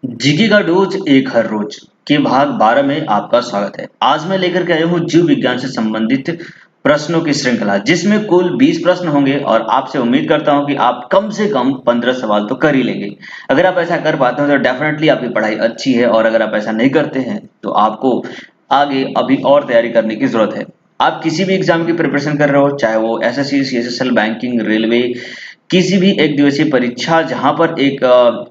GK का dose एक हर रोज के भाग 12 में आपका स्वागत है। आज मैं लेकर के आया हूँ जीव विज्ञान से संबंधित प्रश्नों की श्रृंखला, जिसमें कुल 20 प्रश्न होंगे और आपसे उम्मीद करता हूँ कि आप कम से कम 15 सवाल तो कर ही लेंगे। अगर आप ऐसा कर पाते हो तो डेफिनेटली आपकी पढ़ाई अच्छी है, और अगर आप ऐसा नहीं करते हैं तो आपको आगे अभी और तैयारी करने की जरूरत है। आप किसी भी एग्जाम की प्रिपरेशन कर रहे हो, चाहे वो एसएससी, सीएसएसएल, बैंकिंग, रेलवे, किसी भी एक दिवसीय परीक्षा जहां पर एक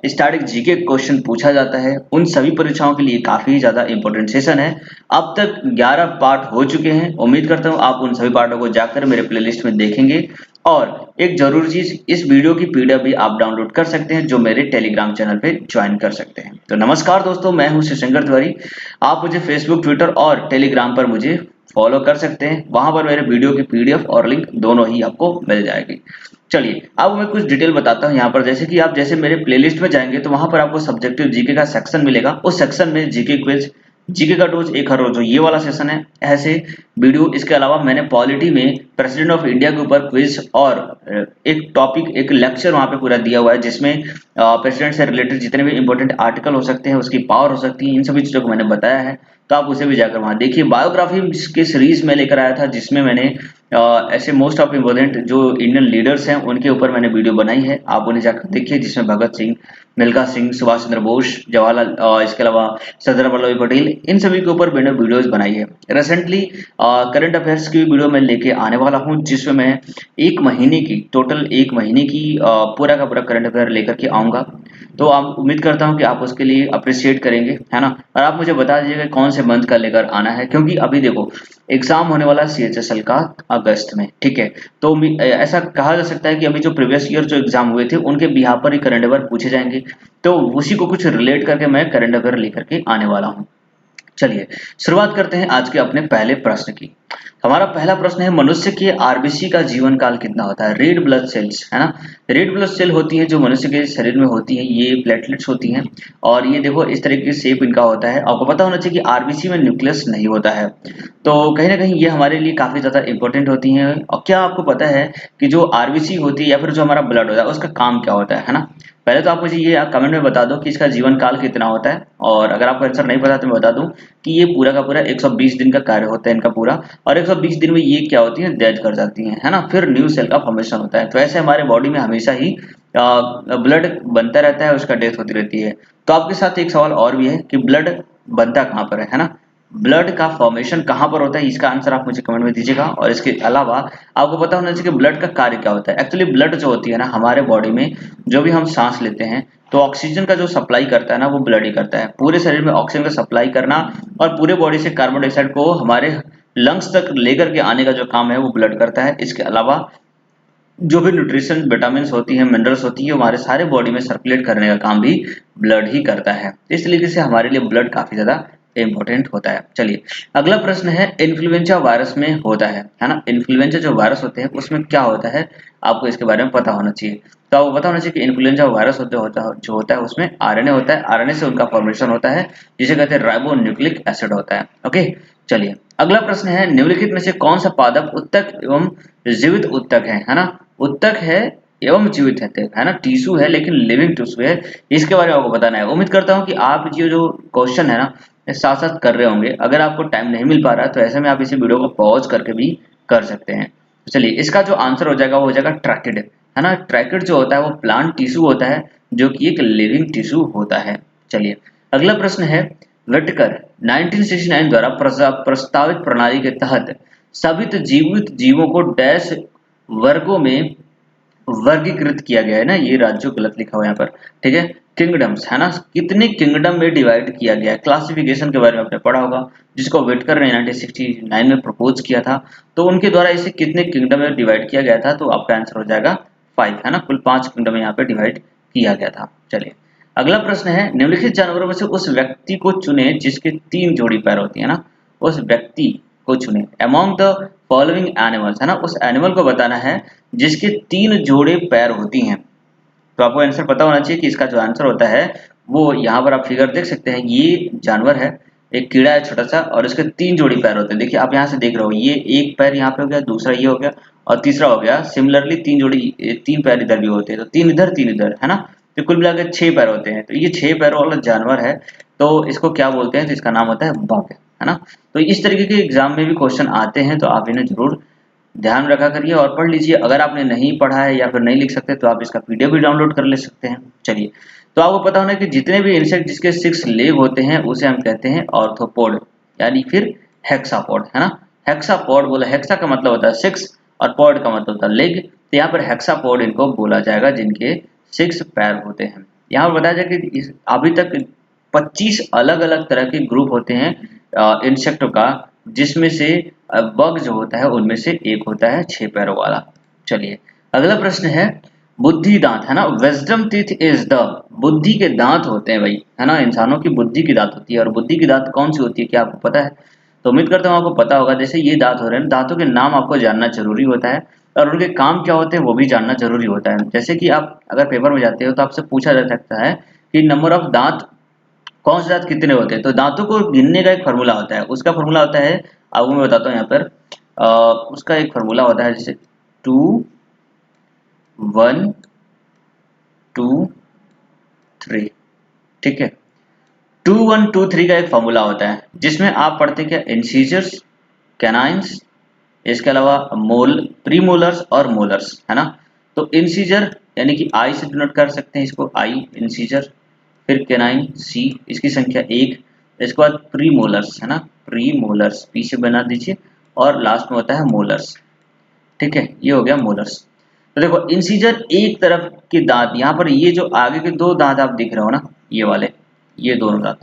स्टैटिक जीके क्वेश्चन पूछा जाता है, उन सभी परीक्षाओं के लिए काफी ज्यादा इंपॉर्टेंट सेशन है। अब तक 11 पार्ट हो चुके हैं। उम्मीद करता हूं आप उन सभी पार्टों को जाकर मेरे प्लेलिस्ट में देखेंगे। और एक जरूरी चीज, इस वीडियो की पीडीएफ भी आप डाउनलोड कर सकते हैं, जो मेरे टेलीग्राम चैनल पे ज्वाइन कर सकते हैं। तो नमस्कार दोस्तों, मैं हूं शिवशंकर तिवारी। आप मुझे फेसबुक, ट्विटर और टेलीग्राम पर मुझे फॉलो कर सकते हैं। वहां पर मेरे वीडियो की पीडीएफ और लिंक दोनों ही आपको मिल जाएगी। चलिए अब मैं कुछ डिटेल बताता हूँ यहाँ पर। जैसे मेरे प्लेलिस्ट में जाएंगे तो वहां पर आपको सब्जेक्टिव जीके का सेक्शन मिलेगा। उस सेक्शन में जीके क्विज, जीके का डोज एक हर रोज, जो ये वाला सेशन है, ऐसे वीडियो। इसके अलावा मैंने पॉलिटी में प्रेसिडेंट ऑफ इंडिया के ऊपर क्विज और एक टॉपिक, एक लेक्चर वहां पे पूरा दिया हुआ है, जिसमें प्रेसिडेंट से रिलेटेड जितने भी इंपॉर्टेंट आर्टिकल हो सकते हैं, उसकी पावर हो सकती है, इन सभी चीजों को मैंने बताया है। तो आप उसे भी जाकर वहां देखिए। बायोग्राफी की सीरीज में लेकर आया था, जिसमें मैंने ऐसे मोस्ट ऑफ इम्पोर्टेंट जो इंडियन लीडर्स हैं उनके ऊपर मैंने वीडियो बनाई है। आप उन्हें जाकर देखिए, जिसमें भगत सिंह, मिल्खा सिंह, सुभाष चंद्र बोस, जवाहरलाल, इसके अलावा सरदार वल्लभ भाई पटेल, इन सभी के ऊपर मैंने वीडियोस बनाई है। रिसेंटली करंट अफेयर्स की वीडियो मैं लेके आने वाला हूं, जिसमें मैं एक महीने की, टोटल एक महीने की पूरा का पूरा करंट अफेयर लेकर के आऊंगा। तो आप, उम्मीद करता हूं कि आप उसके लिए अप्रिशिएट करेंगे, है ना। और आप मुझे बता दीजिएगा कौन से मंथ का लेकर आना है, क्योंकि अभी देखो एग्जाम होने वाला है सीएचएसएल का अगस्त में, ठीक है। तो ऐसा कहा जा सकता है कि अभी जो प्रीवियस ईयर जो एग्जाम हुए थे उनके बिहार पर ही करंट अफेयर पूछे जाएंगे। तो उसी को कुछ रिलेट करके मैं करंट अफेयर लेकर के आने वाला हूँ। चलिए शुरुआत करते हैं आज के अपने पहले प्रश्न की। हमारा पहला प्रश्न है, मनुष्य के आरबीसी का जीवन काल कितना होता है? रेड ब्लड सेल्स, है ना। रेड ब्लड सेल होती है जो मनुष्य के शरीर में होती है, ये प्लेटलेट्स होती हैं। और ये देखो इस तरीके की शेप इनका होता है। आपको पता होना चाहिए कि आरबीसी में न्यूक्लियस नहीं होता है। तो कहीं ना कहीं ये हमारे लिए काफी ज्यादा इंपॉर्टेंट होती हैं। और क्या आपको पता है कि जो आरबीसी होती है या फिर जो हमारा ब्लड होता है, उसका काम क्या होता है ना। पहले तो आप मुझे ये कमेंट में बता दो कि इसका जीवन काल कितना होता है। और अगर आपको आंसर नहीं पता तो मैं बता दूं कि ये पूरा का पूरा 120 दिन का कार्य होता है इनका पूरा। और 120 दिन में ये क्या होती है, डेथ कर जाती है ना। फिर न्यू सेल का फॉर्मेशन होता है। तो ऐसे हमारे बॉडी में हमेशा ही ब्लड बनता रहता है, उसका डेथ होती रहती है। तो आपके साथ एक सवाल और भी है कि ब्लड बनता कहाँ पर है ना। ब्लड का फॉर्मेशन कहाँ पर होता है, इसका आंसर आप मुझे कमेंट में दीजिएगा। और इसके अलावा आपको पता होना चाहिए कि ब्लड का कार्य क्या होता है। एक्चुअली ब्लड जो होती है ना, हमारे बॉडी में जो भी हम सांस लेते हैं, तो ऑक्सीजन का जो सप्लाई करता है ना, वो ब्लड ही करता है। पूरे शरीर में ऑक्सीजन का सप्लाई करना और पूरे बॉडी से कार्बन डाइऑक्साइड को हमारे लंग्स तक लेकर के आने का जो काम है वो ब्लड करता है। इसके अलावा जो भी न्यूट्रिशन, विटामिन होती है, मिनरल्स होती है, हमारे सारे बॉडी में सर्कुलेट करने का काम भी ब्लड ही करता है। इस तरीके से हमारे लिए ब्लड काफी ज्यादा इंपॉर्टेंट होता है। चलिए अगला प्रश्न है, इन्फ्लुएंजा वायरस में होता है ना। इन्फ्लुएंजा जो वायरस होते हैं उसमें क्या होता है, आपको इसके बारे में पता होना चाहिए। तो आपको पता होना चाहिए कि इन्फ्लुएंजा वायरस जो होता है उसमें आरएनए होता है। आरएनए से उनका फॉर्मेशन होता है, जिसे कहते हैं राइबो न्यूक्लिक एसिड होता है। ओके, चलिए अगला प्रश्न है, निम्नलिखित में से कौन सा पादप उत्तक एवं जीवित उत्तक है ना। उत्तक है एवं जीवित है ना। टिश्यू है लेकिन लिविंग टिश्यू है, इसके बारे में आपको बताना है। उम्मीद करता हूँ कि आप जो क्वेश्चन है ना साथ साथ कर रहे होंगे। अगर आपको टाइम नहीं मिल पा रहा है तो ऐसे में आप इसी वीडियो को पॉज करके भी कर सकते हैं। तो चलिए इसका जो आंसर हो जाएगा वो हो जाएगा ट्रैकिड, है ना। ट्रैकिड जो होता है वो प्लांट टिश्यू होता है, जो कि एक लिविंग टिश्यू होता है। चलिए अगला प्रश्न है, व्हिटेकर 1969 द्वारा प्रस्तावित प्रणाली के तहत सभी जीवित जीवों को डैश वर्गों में वर्गीकृत किया गया है ना। ये राज्यों गलत लिखा हुआ है यहाँ पर, ठीक है। किंगडम्स, है ना। कितने किंगडम में डिवाइड किया गया है, क्लासिफिकेशन के बारे में आपने पढ़ा होगा, जिसको व्हिटेकर ने 1969 में प्रपोज किया था। तो उनके द्वारा इसे कितने किंगडम में डिवाइड किया गया था, तो आपका आंसर हो जाएगा 5, है ना। कुल 5 किंगडम में यहाँ पे डिवाइड किया गया था। चलिए अगला प्रश्न है, निम्नलिखित जानवरों में से उस व्यक्ति को चुने जिसके 3 जोड़ी पैर होती है ना। उस व्यक्ति को चुने अमॉन्ग द फॉलोइंग एनिमल्स, है ना। उस एनिमल को बताना है जिसके 3 जोड़े पैर होती हैं। तो आपको आंसर पता होना चाहिए कि इसका जो आंसर होता है वो यहाँ पर आप फिगर देख सकते हैं। ये जानवर है, एक कीड़ा है छोटा सा, और इसके 3 जोड़ी पैर होते हैं। देखिए आप यहाँ से देख रहे हो, ये एक पैर यहाँ पे हो गया, दूसरा ये हो गया और तीसरा हो गया। सिमिलरली 3 पैर इधर भी होते हैं, तो 3 इधर 3 इधर, है ना। तो कुल मिलाकर 6 पैर होते हैं। तो ये 6 पैरों वाला जानवर है, तो इसको क्या बोलते हैं? तो इसका नाम होता है बग, है ना। तो इस तरीके के एग्जाम में भी क्वेश्चन आते हैं, तो आप इन्हें जरूर ध्यान रखा करिए और पढ़ लीजिए। अगर आपने नहीं पढ़ा है या फिर नहीं लिख सकते तो आप इसका पीडीएफ भी डाउनलोड कर ले सकते हैं। चलिए, तो आपको पता होना कि जितने भी इंसेक्ट जिसके 6 लेग होते हैं उसे हम कहते हैं ऑर्थोपोड, यानी फिर हेक्सापोड, है ना। हेक्सापोड बोला, हेक्सा का मतलब होता है 6 और पॉड का मतलब होता है लेग, तो यहाँ पर हेक्सापोड इनको बोला जाएगा जिनके 6 पैर होते हैं। यहाँ पर बताया जाए कि अभी तक 25 अलग अलग तरह के ग्रुप होते हैं इंसेक्टों का, जिसमें से बग जो होता है उनमें से एक होता है 6 पैरों वाला। चलिए, अगला प्रश्न है बुद्धि दांत, है ना। विजडम टीथ इज द, बुद्धि के दांत होते हैं भाई, है ना। इंसानों की बुद्धि की दांत होती है, और बुद्धि की दांत कौन सी होती है, क्या आपको पता है? तो उम्मीद करता हूँ आपको पता होगा। जैसे ये दांत हो रहे हैं, दांतों के नाम आपको जानना जरूरी होता है और उनके काम क्या होते हैं वो भी जानना जरूरी होता है। जैसे कि आप अगर पेपर में जाते हो तो आपसे पूछा जा सकता है कि नंबर ऑफ दांत, कौन से दांत कितने होते हैं। तो दांतों को गिनने का एक फार्मूला होता है, उसका फार्मूला होता है, आपको मैं बताता हूँ यहाँ पर। उसका एक फार्मूला होता है, जैसे 2 1 2 3, ठीक है। 2 1 2 3 का एक फार्मूला होता है, जिसमें आप पढ़ते क्या? इंसीजर्स, कैनाइन्स, इसके अलावा मोल, प्रीमोलर्स और मोलर्स, है ना। तो इंसीजर यानी कि आई से डिनोट कर सकते हैं इसको, आई इंसीजर, फिर कैनाइन सी, इसकी संख्या 1, इसके बाद प्रीमोलर्स, है ना, प्रीमोलर्स पी से बना दीजिए, और लास्ट में होता है मोलर्स, ठीक है। ये हो गया मोलर्स। तो देखो, इंसीजर एक तरफ के दांत, यहाँ पर ये जो आगे के 2 दांत आप दिख रहे हो ना, ये वाले, ये दोनों दांत,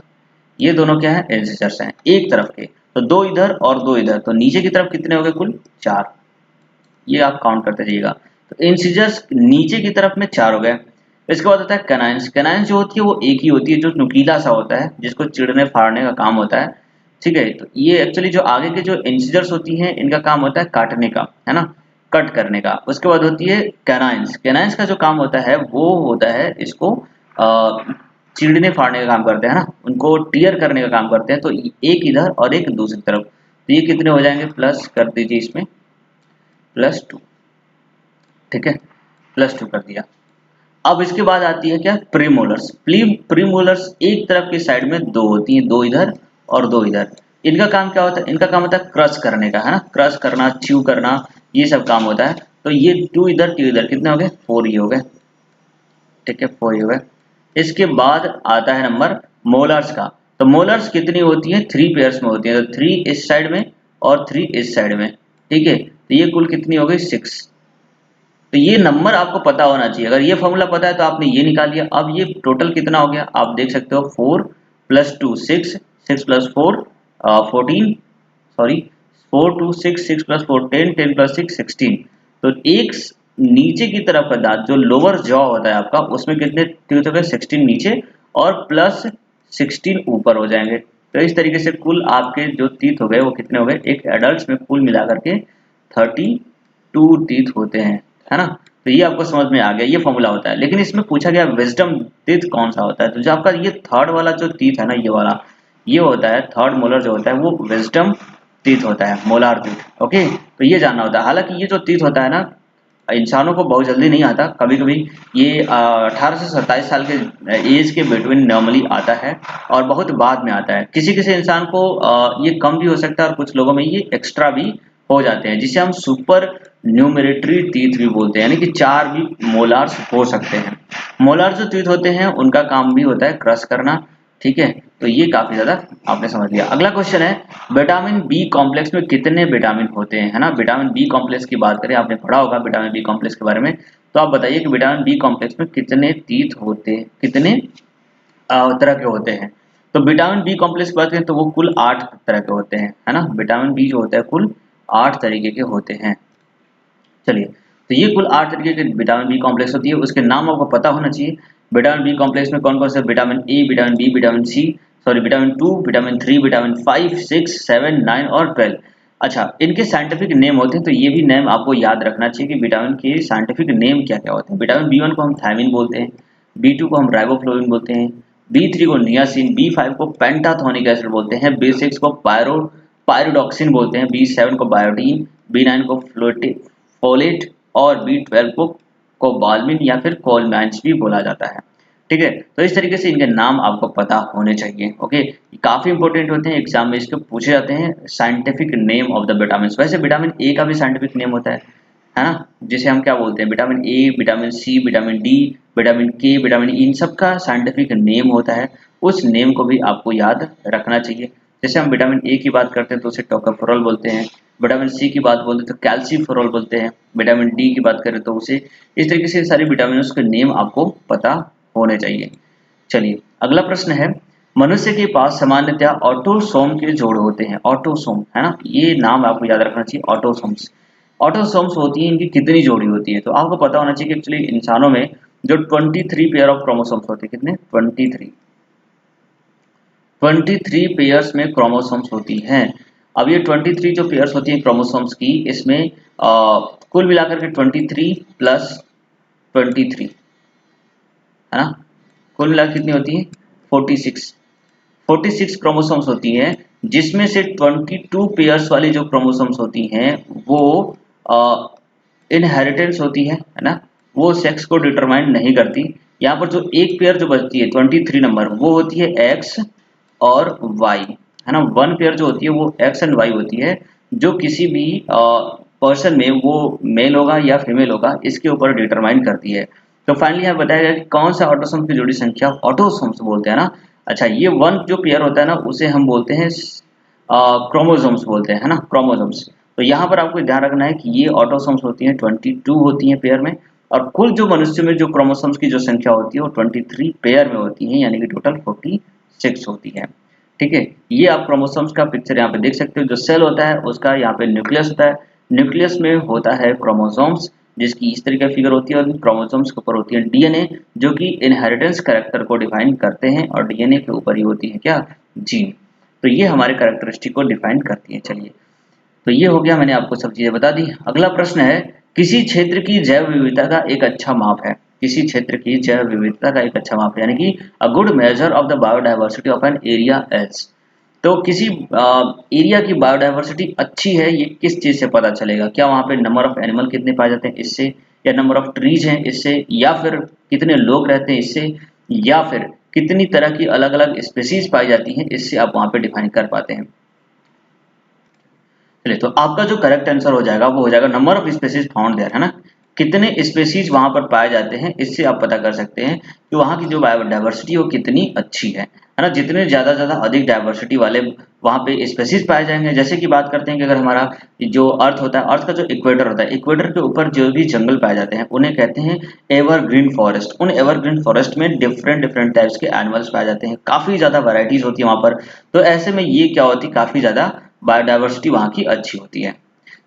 ये दोनों क्या है? इंसीजर्स हैं एक तरफ के। तो 2 इधर और 2 इधर, तो नीचे की तरफ कितने हो गए? कुल 4, ये आप काउंट करते जाइएगा। तो इंसीजर्स नीचे की तरफ में 4 हो गए। इसके बाद होता है कैनाइन्स। कैनाइन्स जो होती है वो एक ही होती है, जो नुकीला सा होता है, जिसको चिड़ने फाड़ने का काम होता है, ठीक है। तो ये एक्चुअली जो आगे के जो इंसीजर्स होती हैं इनका काम होता है काटने का, है ना, कट करने का। उसके बाद होती है कैनाइन्स। कैनाइन्स का जो काम होता है वो होता है इसको चीरने फाड़ने का काम करते हैं ना, उनको टीयर करने का काम करते हैं। तो एक इधर और एक दूसरी तरफ, तो ये कितने हो जाएंगे? प्लस कर दीजिए इसमें, +2, ठीक है, +2 कर दिया। अब इसके बाद आती है क्या? प्रीमोलर्स। प्रीमोलर्स एक तरफ की साइड में 2 होती हैं, 2 इधर और 2 इधर। इनका काम क्या होता है? इनका काम होता है क्रश करने का, है ना, क्रश करना, च्यू करना, ये सब काम होता है। तो ये 2 इधर 2 इधर कितने हो गए? 4 ये हो गए, ठीक है, 4 ये हो गए। इसके बाद आता है नंबर मोलर्स का। तो मोलर्स कितनी होती है? 3 पेयर्स में होती है। तो 3 इस साइड में और 3 इस साइड में, ठीक है। तो ये कुल कितनी हो गई? 6। तो ये नंबर आपको पता होना चाहिए। अगर ये फॉर्मूला पता है तो आपने ये निकाल लिया। अब ये टोटल कितना हो गया आप देख सकते हो, 4 + 2 6, 6 + 4 14, सॉरी 4 2 6, 6 + 4 10, 10 + 6 16। तो एक नीचे की तरफ का दांत जो लोअर जॉ होता है आपका, उसमें कितने टीथ हो गए? 16 नीचे और +16 ऊपर हो जाएंगे। तो इस तरीके से कुल आपके जो टीथ हो गए वो कितने हो गए? एक एडल्ट में कुल मिलाकर के 32 टीथ होते हैं, है ना। तो ये आपको समझ में आ गया, ये फॉर्मूला होता है। लेकिन इसमें पूछा गया विजडम टीथ कौन सा होता है। तो जो आपका ये थर्ड वाला जो टीथ है ना, ये वाला, ये होता है थर्ड मोलर जो होता है वो विजडम टीथ होता है, मोलार टीथ। ओके, तो ये जानना होता है। हालांकि ये जो टीथ होता है ना, इंसानों को बहुत जल्दी नहीं आता, कभी कभी ये 18 से 27 साल के एज के बिटवीन नॉर्मली आता है और बहुत बाद में आता है। किसी किसी इंसान को ये कम भी हो सकता है और कुछ लोगों में ये एक्स्ट्रा भी हो जाते हैं, जिसे हम सुपर न्यूमेरेटरी टीथ भी बोलते हैं, यानी कि 4 भी मोलार्स हो सकते हैं। मोलार जो टीथ होते हैं उनका काम भी होता है क्रश करना, ठीक है। तो ये काफी ज्यादा आपने समझ लिया। अगला क्वेश्चन है विटामिन बी कॉम्प्लेक्स में कितने विटामिन होते हैं, है ना। विटामिन बी कॉम्प्लेक्स की बात करें, आपने पढ़ा होगा विटामिन बी कॉम्प्लेक्स के बारे में। तो आप बताइए कि विटामिन बी कॉम्प्लेक्स में कितने टीथ होते हैं, कितने तरह के होते हैं। तो विटामिन बी कॉम्प्लेक्स की बात करें तो वो कुल 8 तरह के होते हैं, है ना। विटामिन बी जो होता है कुल 8 तरीके के होते हैं। चलिए, तो ये कुल 8 तरीके के विटामिन बी कॉम्प्लेक्स होती है, उसके नाम आपको पता होना चाहिए। विटामिन बी कॉम्प्लेक्स में कौन कौन से? Vitamin A, vitamin B, vitamin C, sorry vitamin 2, vitamin 3, vitamin 5, 6, 7, 9 और 12। अच्छा, इनके साइंटिफिक नेम होते हैं, तो ये भी नेम आपको याद रखना चाहिए कि विटामिन के साइंटिफिक नेम क्या क्या होते हैं। विटामिन बी 1 को हम थायमिन बोलते हैं, बी 2 को हम राइबोफ्लोविन बोलते हैं, बी 3 को नियासिन, बी 5 को पेंटाथोनिक एसिड बोलते हैं, बी 6 को पायरोडॉक्सिन बोलते हैं, बी 7 को बायोटीन, बी 9 को फोलेट और बी 12 को कोबालमिन या फिर कोलमाइंस भी बोला जाता है। ठीक है। तो इस तरीके से इनके नाम आपको पता होने चाहिए। ओके, काफी इंपॉर्टेंट होते हैं, एग्जाम में इसके पूछे जाते हैं। Scientific name of the vitamin, वैसे विटामिन ए का भी साइंटिफिक नेम होता है ना, जिसे हम क्या बोलते हैं, vitamin A, vitamin C, vitamin D, vitamin K, vitamin E, इन सब का साइंटिफिक नेम होता है। उस नेम को भी आपको याद रखना चाहिए। जैसे हम विटामिन ए की बात करते हैं तो उसे टोकोफेरोल बोलते हैं, विटामिन सी की बात बोलते हैं तो कैल्सीफेरोल बोलते हैं, विटामिन डी की बात करें तो उसे, इस तरीके से सारे विटामिन के नेम आपको पता होने चाहिए। चलिए अगला प्रश्न है, मनुष्य के पास सामान्यतया ऑटोसोम के जोड़ होते हैं। ऑटोसोम है ना, ये नाम आपको याद रखना चाहिए, ऑटोसोम्स। ऑटोसोम्स होती है, इनकी कितनी जोड़ी होती है, तो आपको पता होना चाहिए कि एक्चुअली इंसानों में जो 23 पेयर ऑफ क्रोमोसोम्स होते हैं, कितने, 23 पेयर्स में क्रोमोसोम्स होती हैं। अब ये 23 जो पेयर्स होती हैं क्रोमोसोम्स की, इसमें कुल मिलाकर के 23 प्लस 23 है ना, कुल मिलाकर कितनी होती है, 46 क्रोमोसोम्स होती हैं, जिसमें से 22 पेयर्स वाली जो क्रोमोसोम्स होती हैं वो इनहेरिटेंस होती है ना, वो सेक्स को डिटरमाइन नहीं करती। यहाँ पर जो एक पेयर जो बचती है 23 नंबर, वो होती है एक्स और वाई है ना। वन पेयर जो होती है वो एक्स एंड वाई होती है, जो किसी भी पर्सन में वो मेल होगा या फीमेल होगा इसके ऊपर डिटरमाइन करती है। तो फाइनली यहाँ बताया गया कि कौन सा ऑटोसोम की जोड़ी संख्या, ऑटोसोम्स बोलते हैं ना। अच्छा, ये वन जो पेयर होता है ना उसे हम बोलते हैं क्रोमोसोम्स बोलते हैं, है ना, क्रोमोसोम्स। तो यहाँ पर आपको ध्यान रखना है कि ये ऑटोसोम्स होती हैं 22 होती हैं पेयर में, और कुल जो मनुष्य में जो क्रोमोसोम्स की जो संख्या होती है वो 23 पेयर में होती है, यानी कि टोटल 46 होती है। ठीक है, ये आप क्रोमोसोम्स का पिक्चर यहाँ पे देख सकते हो। जो सेल होता है उसका यहाँ पे न्यूक्लियस होता है, न्यूक्लियस में होता है क्रोमोसोम्स, जिसकी इस तरीके की फिगर होती है, और क्रोमोसोम्स के ऊपर होती है डीएनए, जो कि इनहेरिटेंस कैरेक्टर को डिफाइन करते हैं, और डीएनए के ऊपर ही होती है क्या, जीन। तो ये हमारे कैरेक्टरिस्टिक को डिफाइन करती है। चलिए, तो ये हो गया, मैंने आपको सब चीजें बता दी। अगला प्रश्न है, किसी क्षेत्र की जैव विविधता का एक अच्छा माप है। किसी क्षेत्र की जैव विविधता का एक अच्छा माप है, यानी कि a good measure of the biodiversity of an area is. तो किसी एरिया की बायोडाइवर्सिटी अच्छी है, ये किस चीज से पता चलेगा? क्या वहां पे नंबर ऑफ एनिमल कितने पाए जाते हैं इससे, या नंबर ऑफ ट्रीज हैं इससे, या फिर कितने लोग रहते हैं इससे, या फिर कितनी तरह की अलग अलग स्पेसीज पाई जाती हैं, इससे आप वहां पे डिफाइन कर पाते हैं। चलिए, तो आपका जो करेक्ट आंसर हो जाएगा वो हो जाएगा number of species found there, है ना, कितने स्पेसीज वहां पर पाए जाते हैं, इससे आप पता कर सकते हैं कि वहां की जो बायोडाइवर्सिटी वो कितनी अच्छी है ना। जितने ज्यादा अधिक डाइवर्सिटी वाले वहां पे स्पेसीज पाए जाएंगे। जैसे कि बात करते हैं कि अगर हमारा जो अर्थ होता है, अर्थ का जो इक्वेटर होता है, इक्वेटर के ऊपर जो भी जंगल पाए जाते हैं उन्हें कहते हैं एवरग्रीन फॉरेस्ट। उन एवरग्रीन फॉरेस्ट में डिफरेंट डिफरेंट टाइप्स के एनिमल्स पाए जाते हैं, काफी ज्यादा वैरायटीज होती है वहां पर। तो ऐसे में ये क्या होती है, काफी ज्यादा बायोडाइवर्सिटी वहां की अच्छी होती है।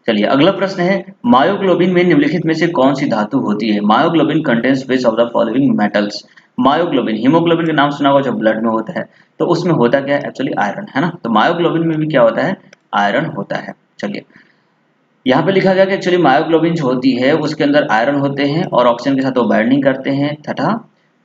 चलिए अगला प्रश्न है, मायोग्लोबिन में निम्नलिखित में से कौन सी धातु होती है? Myoglobin contains which of the following metals. Myoglobin, haemoglobin का नाम सुना होगा जो ब्लड में होता है, तो उसमें होता क्या है, एक्चुअली आयरन, है ना। तो मायोग्लोबिन में भी क्या होता है, आयरन होता है। चलिए, यहाँ पे लिखा गया कि एक्चुअली मायोग्लोबिन जो होती है उसके अंदर आयरन होते हैं, और ऑक्सीजन के साथ वो बाइंडिंग करते हैं, तथा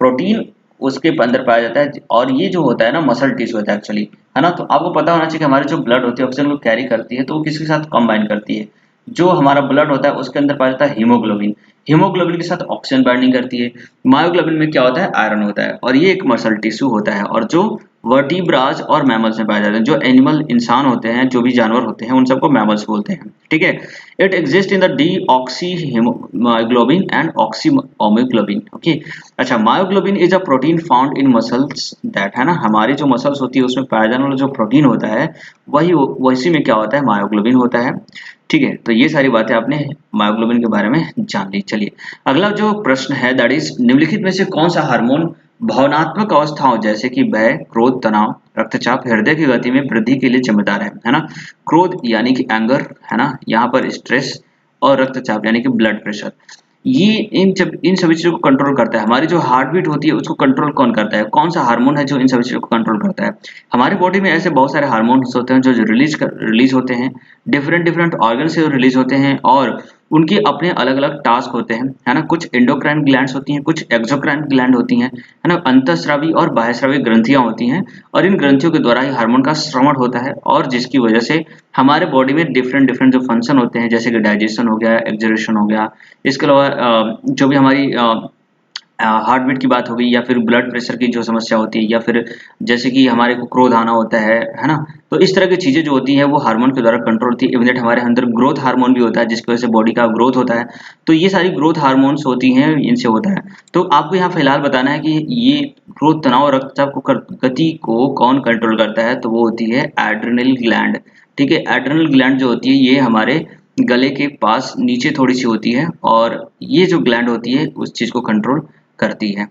प्रोटीन उसके अंदर पाया जाता है, और ये जो होता है ना मसल टिश्यू होता है एक्चुअली, है ना। तो आपको पता होना चाहिए कि हमारी जो ब्लड होती है ऑक्सीजन को कैरी करती है, तो वो किसके साथ कंबाइन करती है, जो हमारा ब्लड होता है उसके अंदर पाया जाता है हीमोग्लोबिन, हीमोग्लोबिन के साथ ऑक्सीजन बाइंडिंग करती है। मायोग्लोबिन में क्या होता है, आयरन होता है, और ये एक मसल टिश्यू होता है, और जो वर्टिब्राज और मैमल्स में पाए जाते हैं। जो एनिमल इंसान होते हैं, जो भी जानवर होते हैं, उन सबको मैमल्स बोलते हैं। ठीक है, it exist in the deoxy haemoglobin and oxymyoglobin. Okay, अच्छा, myoglobin is a protein found in muscles that, है ना, हमारी जो मसल्स होती है उसमें पाया जाने वाला जो प्रोटीन होता है वही में क्या होता है, मायोग्लोबिन होता है। ठीक है, तो ये सारी बातें आपने मायोग्लोबिन के बारे में जान ली। चलिए अगला जो प्रश्न है, दैट इज, निम्नलिखित में से कौन सा हार्मोन भावनात्मक अवस्थाओं जैसे कि भय, क्रोध, तनाव, रक्तचाप, हृदय की गति में वृद्धि के लिए जिम्मेदार है ना। क्रोध यानी कि एंगर, है ना, यहाँ पर स्ट्रेस, और रक्तचाप यानी कि ब्लड प्रेशर, ये इन सभी चीजों को कंट्रोल करता है। हमारी जो हार्ट बीट होती है उसको कंट्रोल कौन करता है, कौन सा हार्मोन है जो इन सभी चीजों को कंट्रोल करता है? हमारी बॉडी में ऐसे बहुत सारे हार्मोन्स होते हैं जो रिलीज होते हैं, डिफरेंट डिफरेंट ऑर्गन से रिलीज होते हैं, और उनके अपने अलग अलग टास्क होते हैं, है ना। कुछ एंडोक्राइन ग्लैंड्स होती हैं, कुछ एक्सोक्राइन ग्लैंड होती हैं, है ना, अंतःस्रावी और बाह्यस्रावी ग्रंथियां होती हैं, और इन ग्रंथियों के द्वारा ही हार्मोन का श्रवण होता है, और जिसकी वजह से हमारे बॉडी में डिफरेंट डिफरेंट जो फंक्शन होते हैं, जैसे कि डाइजेशन हो गया, एक्सक्रीशन हो गया, इसके अलावा जो भी हमारी हार्ट बीट की बात हो गई, या फिर ब्लड प्रेशर की जो समस्या होती है, या फिर जैसे कि हमारे को क्रोध आना होता है ना। तो इस तरह की चीज़ें जो होती हैं वो हार्मोन के द्वारा कंट्रोल होती है। इवन दैट हमारे अंदर ग्रोथ हार्मोन भी होता है जिसकी वजह से बॉडी का ग्रोथ होता है। तो ये सारी ग्रोथ हार्मोन्स होती हैं, इनसे होता है। तो आपको यहाँ फिलहाल बताना है कि ये ग्रोथ, तनाव और रक्तचाप को गति को कौन कंट्रोल करता है, तो वो होती है एड्रेनल ग्लैंड। ठीक है, एड्रेनल ग्लैंड जो होती है ये हमारे गले के पास नीचे थोड़ी सी होती है, और ये जो ग्लैंड होती है उस चीज को कंट्रोल करती है।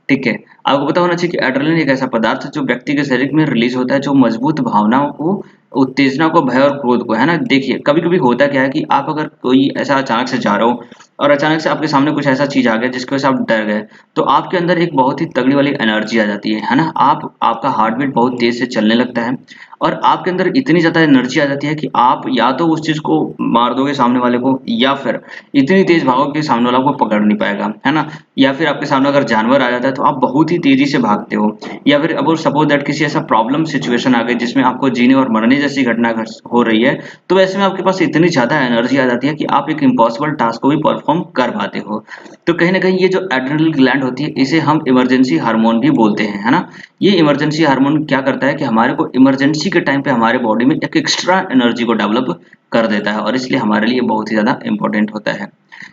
ठीक है, आपको पता होना चाहिए कि एड्रेनलिन एक ऐसा पदार्थ है जो व्यक्ति के शरीर में रिलीज होता है, जो मजबूत भावनाओं को, उत्तेजना को, भय और क्रोध को, है ना। देखिए कभी कभी होता क्या है कि आप अगर कोई ऐसा अचानक से जा रहे हो और अचानक से आपके सामने कुछ ऐसा चीज आ गया जिसकी वजह से आप डर गए, तो आपके अंदर एक बहुत ही तगड़ी वाली एनर्जी आ जाती है ना। आपका हार्ट बीट बहुत तेज से चलने लगता है, और आपके अंदर इतनी ज्यादा एनर्जी आ जाती है कि आप या तो उस चीज को मार दोगे सामने वाले को, या फिर इतनी तेज भागोगे कि सामने वाला को पकड़ नहीं पाएगा, है ना। या फिर आपके सामने अगर जानवर आ जाता है तो आप बहुत ही तेजी से भागते हो। या फिर अब सपोज दैट किसी ऐसा प्रॉब्लम सिचुएशन आ गई जिसमें आपको जीने और मरने जैसी घटना हो रही है, तो ऐसे में आपके पास इतनी ज्यादा एनर्जी आ जाती है कि आप एक इम्पॉसिबल टास्क को भी परफॉर्म कर पाते हो। तो कहीं ना कहीं ये जो एड्रेनल ग्लैंड होती है इसे हम इमरजेंसी हार्मोन भी बोलते हैं, है ना। ये इमरजेंसी हार्मोन क्या करता है कि हमारे को इमरजेंसी के टाइम पे हमारे बॉडी में एक एक्स्ट्रा एनर्जी को डेवलप कर देता है, और इसलिए हमारे लिए बहुत ही ज्यादा इंपॉर्टेंट होता है।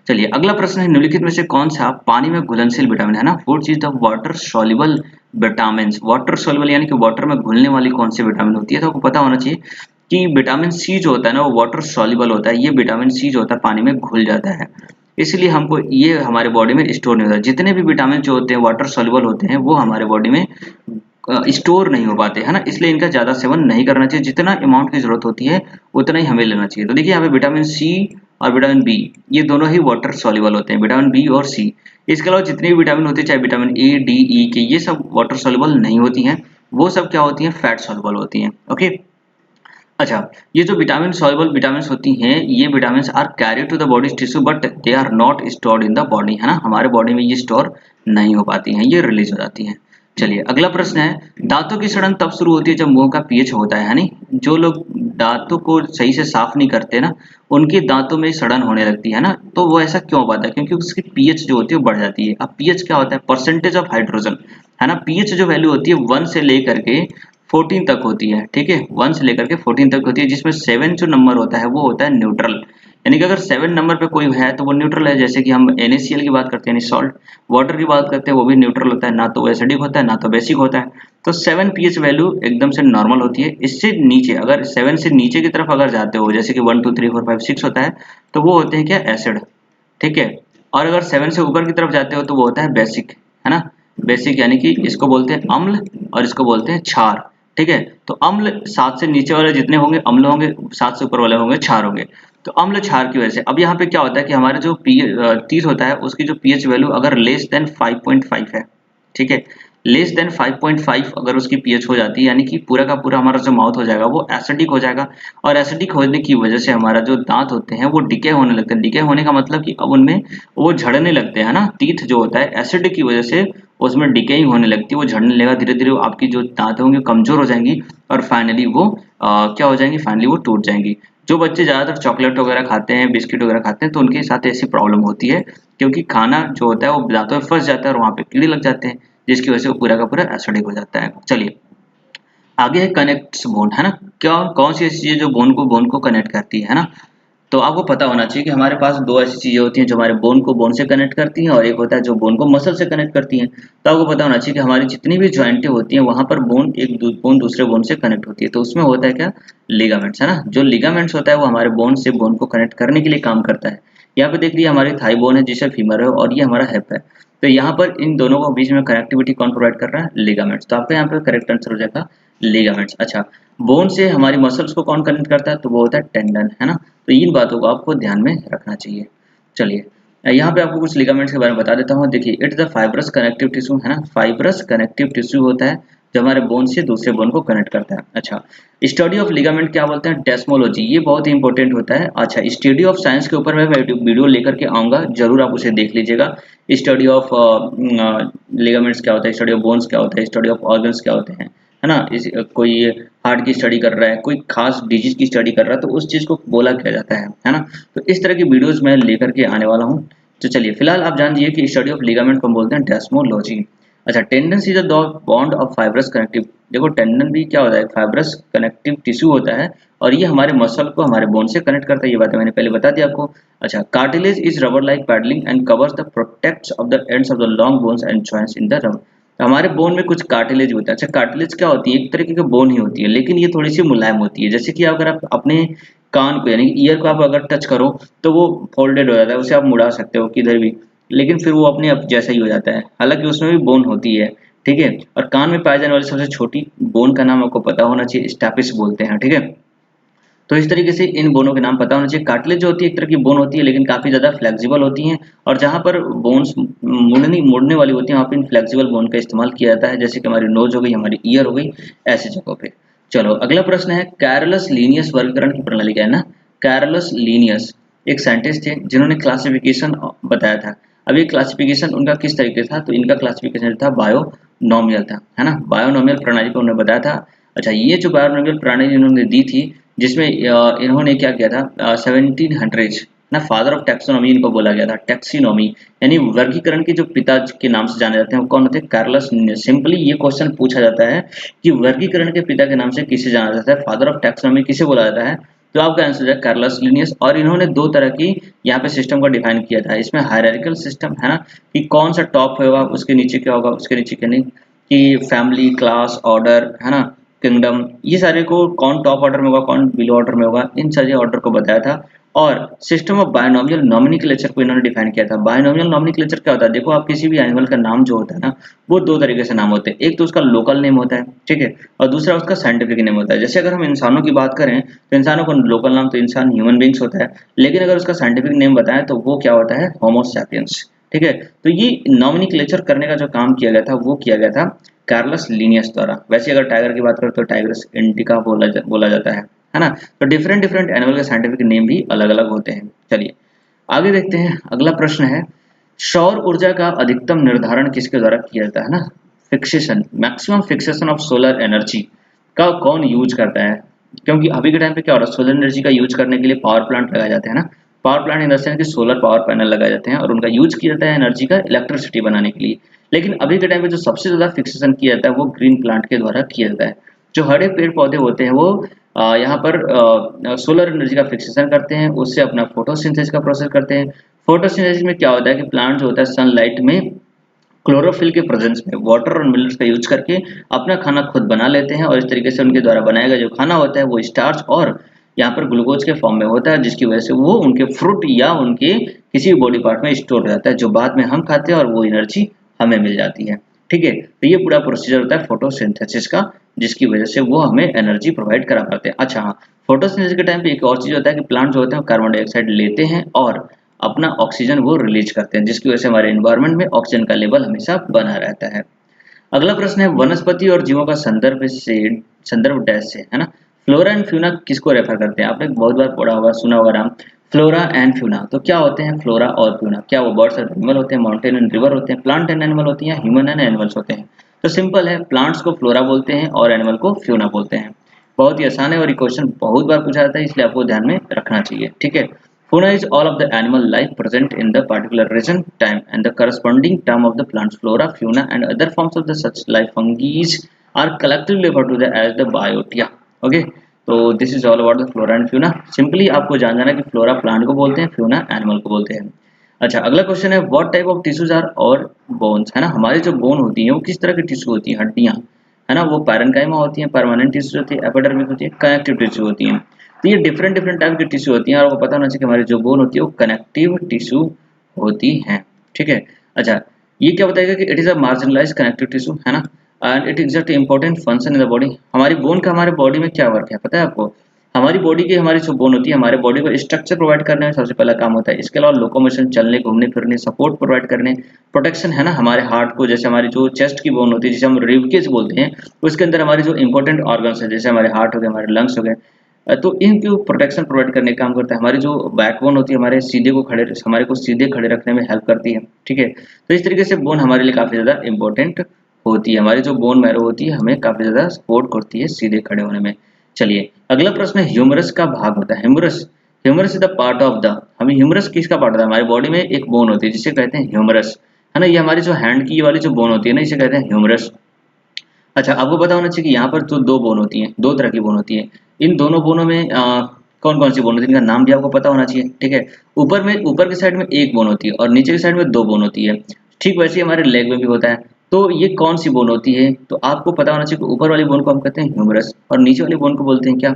चलिए अगला प्रश्न है, निम्नलिखित में से कौन सा पानी में घुलनशील विटामिन, है ना, which is the water soluble vitamin. Water soluble यानी कि वाटर में घुलने वाली कौन सी विटामिन होती है, तो आपको पता होना चाहिए कि विटामिन सी जो होता है ना वो वाटर सॉल्युबल होता है। ये विटामिन सी जो होता है पानी में घुल जाता है, इसलिए हमको ये हमारे बॉडी में स्टोर नहीं होता। जितने भी विटामिन जो होते हैं वाटर सॉल्युबल होते हैं वो हमारे बॉडी में स्टोर नहीं हो पाते, है ना। इसलिए इनका ज्यादा सेवन नहीं करना चाहिए, जितना अमाउंट की जरूरत होती है उतना ही हमें लेना चाहिए। तो देखिए यहाँ पे विटामिन सी और विटामिन बी, ये दोनों ही वाटर सॉल्युबल होते हैं, विटामिन बी और सी। इसके अलावा जितने भी विटामिन होते हैं, चाहे विटामिन ए, डी, ई के, ये सब वाटर सॉल्युबल नहीं होती हैं। वो सब क्या होती हैं, फैट सॉल्युबल होती हैं। ओके, अच्छा, ये जो विटामिन सॉल्युबल विटामिन होती हैं, ये vitamin are carry to the body tissue but they are not stored in the body, है ना। हमारे बॉडी में ये स्टोर नहीं हो पाती हैं, ये रिलीज हो जाती हैं। चलिए अगला प्रश्न है, दांतों की सड़न तब शुरू होती है जब मुंह का पीएच होता है नहीं। जो लोग दांतों को सही से साफ नहीं करते ना, उनके दांतों में सड़न होने लगती है ना। तो वो ऐसा क्यों होता है, क्योंकि उसकी पीएच जो होती है वो बढ़ जाती है। अब पीएच क्या होता है, परसेंटेज ऑफ हाइड्रोजन, है ना। पीएच जो वैल्यू होती है 1 से लेकर के 14 तक होती है, ठीक है, 1 से लेकर के 14 तक होती है, जिसमें 7 जो नंबर होता है वो होता है न्यूट्रल। यानी कि अगर 7 नंबर पे कोई है तो वो न्यूट्रल है। जैसे कि हम NaCl की बात करते हैं, यानी सॉल्ट वाटर की बात करते हैं, वो भी न्यूट्रल होता है, ना तो वो एसिडिक होता है ना तो बेसिक होता है। तो 7 पीएच वैल्यू एकदम से नॉर्मल होती है। इससे नीचे, अगर 7 से नीचे की तरफ अगर जाते हो, जैसे कि 1 2 3 4 5 6 होता है, तो वो होते हैं क्या, एसिड, ठीक है। और अगर 7 से ऊपर की तरफ जाते हो तो वो होता है बेसिक, है ना। बेसिक यानी कि इसको बोलते हैं अम्ल और इसको बोलते हैं क्षार, ठीक है। तो अम्ल 7 से नीचे वाले जितने होंगे अम्ल होंगे, 7 से ऊपर वाले होंगे क्षार होंगे। तो अम्ल क्षार की वजह से अब यहाँ पे क्या होता है कि हमारे जो तीत होता है उसकी जो पीएच वैल्यू अगर लेस देन 5.5 है, ठीक है, लेस देन 5.5 अगर उसकी पीएच हो जाती है, यानी कि पूरा का पूरा हमारा जो माउथ हो जाएगा वो एसिडिक हो जाएगा। और एसिडिक होने की वजह से हमारा जो दांत होते हैं वो डिके होने लगते हैं। डिके होने का मतलब कि अब उनमें वो झड़ने लगते हैं ना। टीथ जो होता है एसिड की वजह से उसमें डिकेइंग होने लगती है, वो झड़ने लगेगा धीरे धीरे, आपकी जो दांत होंगे कमजोर हो जाएंगी, और फाइनली वो क्या हो जाएंगी, फाइनली वो टूट जाएंगी। जो बच्चे ज्यादातर चॉकलेट वगैरह खाते हैं, बिस्किट वगैरह खाते हैं, तो उनके साथ ऐसी प्रॉब्लम होती है, क्योंकि खाना जो होता है वो दांतों में फंस जाता है और वहां पे कीड़े लग जाते हैं, जिसकी वजह से वो पूरा का पूरा एसिडिक हो जाता है। चलिए आगे है कनेक्ट्स बोन, है ना। क्या कौन सी ऐसी चीज जो बोन को कनेक्ट करती है ना। तो आपको पता होना चाहिए कि हमारे पास दो ऐसी चीजें होती हैं जो हमारे बोन को बोन से कनेक्ट करती हैं, और एक होता है जो बोन को मसल से कनेक्ट करती हैं। तो आपको पता होना चाहिए कि हमारी जितनी भी ज्वाइंटें होती हैं वहां पर बोन दूसरे बोन से कनेक्ट होती है। तो उसमें होता है क्या, लिगामेंट्स, है ना। जो लिगामेंट्स होता है वो हमारे बोन से बोन को कनेक्ट करने के लिए काम करता है। यहाँ पे देख लीजिए हमारी थाई बोन है जिसे फीमर है, और ये हमारा हिप है। तो यहाँ पर इन दोनों को बीच में कनेक्टिविटी कौन प्रोवाइड कर रहा है, लिगामेंट्स। तो आपका यहाँ पे करेक्ट आंसर हो जाएगा लिगामेंट्स। अच्छा, बोन से हमारी मसल्स को कौन कनेक्ट करता है, तो वो होता है टेंडन, है ना। तो इन बातों को आपको ध्यान में रखना चाहिए। चलिए यहाँ पे आपको कुछ लिगामेंट्स के बारे में बता देता हूँ। देखिए it's the fibrous connective tissue, है ना। फाइब्रस कनेक्टिव टिश्यू होता है जो हमारे बोन से दूसरे बोन को कनेक्ट करता है। अच्छा, स्टडी ऑफ लिगामेंट क्या बोलते हैं, डेस्मोलॉजी, ये बहुत ही इंपॉर्टेंट होता है। अच्छा, स्टडी ऑफ साइंस के ऊपर मैं वीडियो लेकर के आऊंगा, जरूर आप उसे देख लीजिएगा। स्टडी ऑफ लिगामेंट्स क्या होता है, स्टडी ऑफ बोन्स क्या होता है, स्टडी ऑफ ऑर्गन्स क्या होते हैं, है ना। कोई हार्ट की स्टडी कर रहा है, कोई खास डिजीज की स्टडी कर रहा है, तो उस चीज को बोला क्या जाता है ना। तो इस तरह की वीडियोस मैं लेकर के आने वाला हूँ। तो चलिए फिलहाल आप जान जाइए कि स्टडी ऑफ लिगामेंट को हम बोलते हैं डेस्मोलॉजी। अच्छा, tendon is the bond of fibrous connective. देखो टेंडन भी क्या होता है, फाइब्रस कनेक्टिव टिश्यू होता है और ये हमारे मसल को हमारे बोन से कनेक्ट करता है, ये बातें मैंने पहले बता दी आपको। अच्छा, cartilage is rubber like padding and covers the protects of the ends of the long bones and joints in the rubber. तो हमारे बोन में कुछ कार्टिलेज होता है। अच्छा, कार्टिलेज क्या होती है, एक तरीके की बोन ही होती है लेकिन ये थोड़ी सी मुलायम होती है। जैसे कि अगर आप अपने कान को यानी ईयर को आप अगर टच करो तो वो फोल्डेड हो जाता है, उसे आप मुड़ा सकते हो किधर भी, लेकिन फिर वो अपने आप जैसा ही हो जाता है, हालांकि उसमें भी बोन होती है। ठीक है, और कान में पाए जाने वाली सबसे छोटी बोन का नाम आपको पता होना चाहिए, स्टैपिस बोलते हैं। ठीक है, तो इस तरीके से इन बोनों के नाम पता होना चाहिए। कार्टिलेज जो होती है एक तरह की बोन होती है लेकिन काफी ज्यादा फ्लेक्सिबल होती हैं, और जहां पर बोन्स मुड़ने वाली होती है वहां पर इन फ्लेक्सिबल बोन का इस्तेमाल किया जाता है, जैसे कि हमारी नोज हो गई, हमारी ईयर हो गई, ऐसी जगहों पे। चलो अगला प्रश्न है, कैरलस लीनियस वर्गीकरण की प्रणाली क्या है ना। कैरलस लीनियस एक साइंटिस्ट थे जिन्होंने क्लासिफिकेशन बताया था। अब ये क्लासिफिकेशन उनका किस तरीके था, तो इनका क्लासिफिकेशन था बायोनोमियल था, है ना, बायोनोमियल प्रणाली को उन्होंने बताया था। अच्छा, ये जो बायोनोमियल प्रणाली इन्होंने दी थी, जिसमें इन्होंने क्या किया था, 1700 ना, फादर ऑफ टैक्सोनॉमी इनको बोला गया था, टैक्सीनॉमी यानी वर्गीकरण के जो पिता के नाम से जाने जाते हैं वो कौन होते हैं, कार्लस लिनियस। सिंपली ये क्वेश्चन पूछा जाता है कि वर्गीकरण के पिता के नाम से किसे जाना जाता है, फादर ऑफ टैक्सोनॉमी किसे बोला जाता है, तो आपका आंसर है कार्लस लिनियस। और इन्होंने दो तरह की यहाँ पे सिस्टम को डिफाइन किया था, इसमें हायरार्किकल सिस्टम है ना, कि कौन सा टॉप होगा उसके नीचे क्या होगा, उसके नीचे क्या नहीं, कि फैमिली, क्लास, ऑर्डर, है ना, किंगडम, ये सारे को कौन टॉप ऑर्डर में होगा कौन बिलो ऑर्डर में होगा, इन सारे ऑर्डर को बताया था। और सिस्टम ऑफ बायनोमियल नॉमेनक्लेचर को इन्होंने डिफाइन किया था। बायनोमियल नॉमेनक्लेचर क्या होता है, देखो आप किसी भी एनिमल का नाम जो होता है ना, वो दो तरीके से नाम होते हैं, एक तो उसका लोकल नेम होता है, ठीक है, और दूसरा उसका साइंटिफिक नेम होता है। जैसे अगर हम इंसानों की बात करें तो इंसानों का लोकल नाम तो इंसान ह्यूमन बींग्स होता है, लेकिन अगर उसका साइंटिफिक नेम बताएं तो वो क्या होता है, होमो सैपियंस। ठीक है, तो ये नॉमेनक्लेचर करने का जो काम किया गया था वो किया गया था कार्लस लिनियस द्वारा। वैसे अगर टाइगर की बात करें तो टाइगरस इंडिका बोला जाता है ना। तो डिफरेंट डिफरेंट एनिमल के साइंटिफिक नेम भी अलग अलग होते हैं। चलिए आगे देखते हैं, अगला प्रश्न है, सौर ऊर्जा का अधिकतम निर्धारण किसके द्वारा किया जाता है ना, fixation, maximum fixation of solar energy का कौन यूज करता है। क्योंकि अभी के टाइम पे क्या हो रहा है, सोलर एनर्जी का यूज करने के लिए पावर प्लांट लगाए जाते हैं ना, power plant in the sense कि सोलर पावर पैनल लगाए जाते हैं और उनका यूज किया जाता है एनर्जी का इलेक्ट्रिसिटी बनाने के लिए। लेकिन अभी के टाइम पे जो सबसे ज्यादा फिक्सेशन किया जाता है वो ग्रीन प्लांट के द्वारा किया जाता है। जो हरे पेड़ पौधे होते हैं वो यहाँ पर सोलर एनर्जी का फिक्सेशन करते हैं, उससे अपना फोटोसिंथेसिस का प्रोसेस करते हैं। फोटोसिंथेसिस में क्या होता है कि प्लांट जो होता है सनलाइट में क्लोरोफिल के प्रेजेंस में वाटर और मिनरल्स का यूज करके अपना खाना खुद बना लेते हैं, और इस तरीके से उनके द्वारा बनाया गया जो खाना होता है वो स्टार्च और यहाँ पर ग्लूकोज के फॉर्म में होता है, जिसकी वजह से वो उनके फ्रूट या उनके किसी भी बॉडी पार्ट में स्टोर हो जाता है, जो बाद में हम खाते हैं और वो एनर्जी हमें मिल जाती है। ठीक है, तो ये पूरा प्रोसीजर होता है फोटोसिंथेसिस का, जिसकी वजह से वो हमें एनर्जी प्रोवाइड करा पाते हैं। अच्छा हाँ, फोटोसिंथेसिस के टाइम पे एक और चीज होता है कि प्लांट जो होते हैं कार्बन डाइऑक्साइड लेते हैं और अपना ऑक्सीजन वो रिलीज करते हैं, जिसकी वजह से हमारे एनवायरनमेंट में ऑक्सीजन का लेवल हमेशा बना रहता है। अगला प्रश्न है, वनस्पति और जीवों का संदर्भ डैश से है ना, फ्लोरा एंड फ्यूना किसको रेफर करते हैं, आपने बहुत बार पढ़ा होगा, सुना होगा नाम फ्लोरा एंड फ्यूना। तो क्या होते हैं फ्लोरा और फ्यूना, क्या वो बर्ड्स एंड एनिमल होते हैं, माउंटेन एंड रिवर होते हैं, प्लांट एंड एनिमल होती हैं, ह्यूमन एंड एनिमल्स होते हैं। तो सिंपल है, प्लांट्स को फ्लोरा बोलते हैं और एनिमल को फ्यूना बोलते हैं। बहुत ही आसान है और ये क्वेश्चन बहुत बार पूछा जाता है, इसलिए आपको ध्यान में रखना चाहिए। ठीक है, fauna is all of the animal life present in the particular region, time, and the corresponding term of the plants. Flora, fauna, and other forms of the such life fungi are collectively referred to as the biotia. Okay, तो this is all about the flora and fauna. Simply आपको जाना कि flora plant को बोलते हैं, fauna animal को बोलते हैं। अच्छा, अगला क्वेश्चन है, what type of tissues are और बोन्स, है ना, हमारी जो बोन होती है वो किस तरह की टिश्यू होती है, हड्डियां, है ना, वो पैरेन्काइमा होती हैं, परमानेंट टिश्यू होती है, एपिडर्मिस होती है, कनेक्टिव टिश्यू होती है। तो ये डिफरेंट डिफरेंट टाइप की टिश्यू होती हैं और आपको पता होना चाहिए कि हमारी जो बोन होती है वो कनेक्टिव टिश्यू होती है। ठीक है, अच्छा, ये क्या बताएगा कि it is a marginalised connective tissue, है ना, and it exert important function in the body. हमारी बोन का हमारे बॉडी में क्या वर्क है पता है आपको, हमारी बॉडी की, हमारी जो बोन होती है हमारे बॉडी को स्ट्रक्चर प्रोवाइड करने में सबसे पहला काम होता है। इसके अलावा लोकोमोशन, चलने, घूमने फिरने, सपोर्ट प्रोवाइड करने, प्रोटेक्शन, है ना, हमारे हार्ट को, जैसे हमारी जो चेस्ट की बोन होती है जिसे हम रिबकेज बोलते हैं, उसके अंदर हमारे जो इंपॉर्टेंट ऑर्गन्स है जैसे हमारे हार्ट हो गए, हमारे लंग्स हो गए, तो इनके प्रोटेक्शन प्रोवाइड करने का काम करता है। हमारी जो बैकबोन होती है हमारे को सीधे खड़े रखने में हेल्प करती है। ठीक है, तो इस तरीके से बोन हमारे लिए काफी ज्यादा इंपॉर्टेंट होती है, हमारी जो बोन मैरो होती है हमें काफी ज्यादा सपोर्ट करती है सीधे खड़े होने में। चलिए अगला प्रश्न, ह्यूमरस का भाग होता है, humerus is the part of the हमें ह्यूमरस किसका पार्ट होता है? हमारी बॉडी में एक बोन होती है जिसे कहते हैं ह्यूमरस, है ना। ये हमारी जो हैंड की ये वाली जो बोन होती है ना, इसे कहते हैं ह्यूमरस। अच्छा, आपको पता होना चाहिए कि यहाँ पर जो दो बोन होती हैं, दो तरह की बोन होती है। इन दोनों बोनों में कौन कौन सी बोन होती है, इनका नाम भी आपको पता होना चाहिए, ठीक है। ऊपर के साइड में एक बोन होती है और नीचे की साइड में दो बोन होती है। ठीक वैसे ही हमारे लेग में भी होता है। तो ये कौन सी बोन होती है? तो आपको पता होना चाहिए कि ऊपर वाली बोन को हम कहते हैं ह्यूमरस और नीचे वाली बोन को बोलते हैं क्या?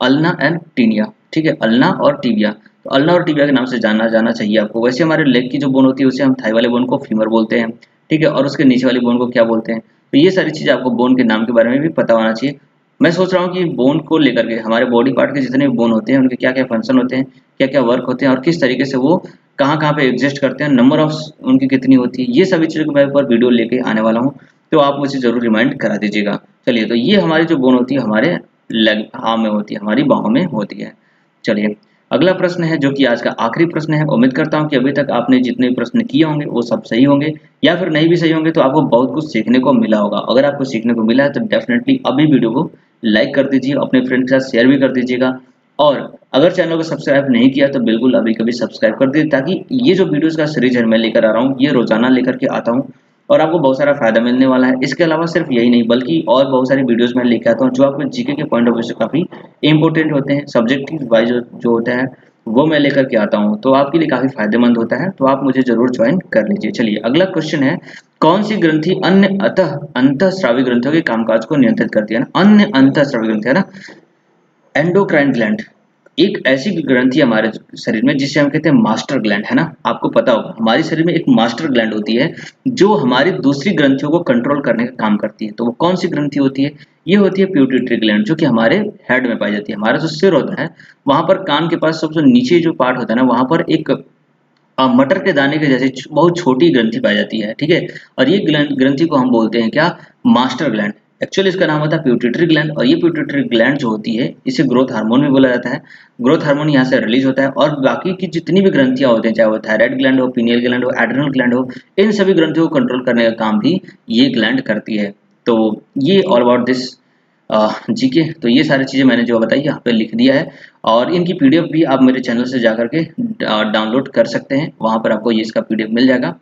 अल्ना एंड टीनिया, ठीक है, अल्ना और टीबिया। तो अल्ना और टीबिया के नाम से जाना जाना चाहिए आपको। वैसे हमारे लेग की जो बोन होती है उसे हम थाई वाले बोन को फीमर बोलते हैं, ठीक है, और उसके नीचे वाली बोन को क्या बोलते हैं? तो ये सारी चीज़ आपको बोन के नाम के बारे में भी पता होना चाहिए। मैं सोच रहा हूँ कि बोन को लेकर के हमारे बॉडी पार्ट के जितने भी बोन होते हैं उनके क्या क्या फंक्शन होते हैं, क्या क्या वर्क होते हैं और किस तरीके से वो कहाँ कहाँ पे एग्जिस्ट करते हैं, नंबर ऑफ उनकी कितनी होती है, ये सभी चीज़ों के मैं ऊपर वीडियो लेके आने वाला हूँ। तो आप मुझे ज़रूर रिमाइंड करा दीजिएगा। चलिए, तो ये हमारी जो बोन होती है हमारे लेग हाथ में होती है, हमारी बाहों में होती है। चलिए, अगला प्रश्न है जो कि आज का आखिरी प्रश्न है। उम्मीद करता हूँ कि अभी तक आपने जितने भी प्रश्न किए होंगे वो सब सही होंगे, या फिर नहीं भी सही होंगे तो आपको बहुत कुछ सीखने को मिला होगा। अगर आपको सीखने को मिला है तो डेफिनेटली अभी वीडियो को लाइक कर दीजिए, अपने फ्रेंड के साथ शेयर भी कर दीजिएगा। और अगर चैनल को सब्सक्राइब नहीं किया तो बिल्कुल अभी कभी सब्सक्राइब कर दीजिए, ताकि ये जो वीडियोज़ का सीरीज है मैं लेकर आ रहा हूँ, ये रोजाना लेकर के आता हूँ और आपको बहुत सारा फायदा मिलने वाला है। इसके अलावा सिर्फ यही नहीं बल्कि और बहुत सारी वीडियोस मैं लेके आता हूँ जो आपको जीके के पॉइंट ऑफ व्यू से काफ़ी इंपॉर्टेंट होते हैं, सब्जेक्टिव वाइज जो होता है वो मैं लेकर के आता हूँ, तो आपके लिए काफ़ी फायदेमंद होता है। तो आप मुझे जरूर ज्वाइन कर लीजिए। चलिए, अगला क्वेश्चन है, कौन सी ग्रंथि अन्य अंतःस्रावी ग्रंथियों के कामकाज को नियंत्रित करती है ना? अन्य अंतःस्रावी ग्रंथि, है ना, एंडोक्राइन ग्लैंड एक ऐसी ग्रंथि है हमारे शरीर में जिसे हम कहते हैं मास्टर ग्लैंड, है ना। आपको पता होगा हमारे शरीर में एक मास्टर ग्लैंड होती है जो हमारी दूसरी ग्रंथियों को कंट्रोल करने का काम करती है। तो वो कौन सी ग्रंथि होती है? ये होती है प्यूटिटरी ग्लैंड, जो कि हमारे हेड में पाई जाती है। हमारा जो सिर होता है वहां पर कान के पास सबसे नीचे जो पार्ट होता है ना, वहां पर एक मटर के दाने के जैसे बहुत छोटी ग्रंथि पाई जाती है, ठीक है। और ये ग्रंथि को हम बोलते हैं क्या? Master gland. एक्चुअली इसका नाम होता है प्यूटिटरी ग्लैंड। और ये प्यूटिटरी ग्लैंड जो होती है इसे ग्रोथ हार्मोन भी बोला जाता है। ग्रोथ हार्मोन यहाँ से रिलीज होता है और बाकी की जितनी भी ग्रंथियां होती हैं, चाहे वो थायराइड ग्लैंड हो, पीनियल ग्लैंड हो, एड्रिनल ग्लैंड हो, इन सभी ग्रंथियों को कंट्रोल करने का काम भी ये ग्लैंड करती है। तो ये ऑल अबाउट दिस जीके। तो ये सारी चीज़ें मैंने जो बताई यहाँ पे लिख दिया है और इनकी पीडीएफ भी आप मेरे चैनल से जाकर के डाउनलोड कर सकते हैं। वहाँ पर आपको ये इसका पीडीएफ मिल जाएगा।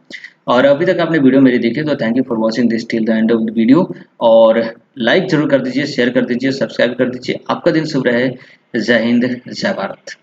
और अभी तक आपने वीडियो मेरी देखी तो thank you for watching this till the end of the video. और लाइक जरूर कर दीजिए, शेयर कर दीजिए, सब्सक्राइब कर दीजिए। आपका दिन शुभ रहे। जय हिंद, जय भारत।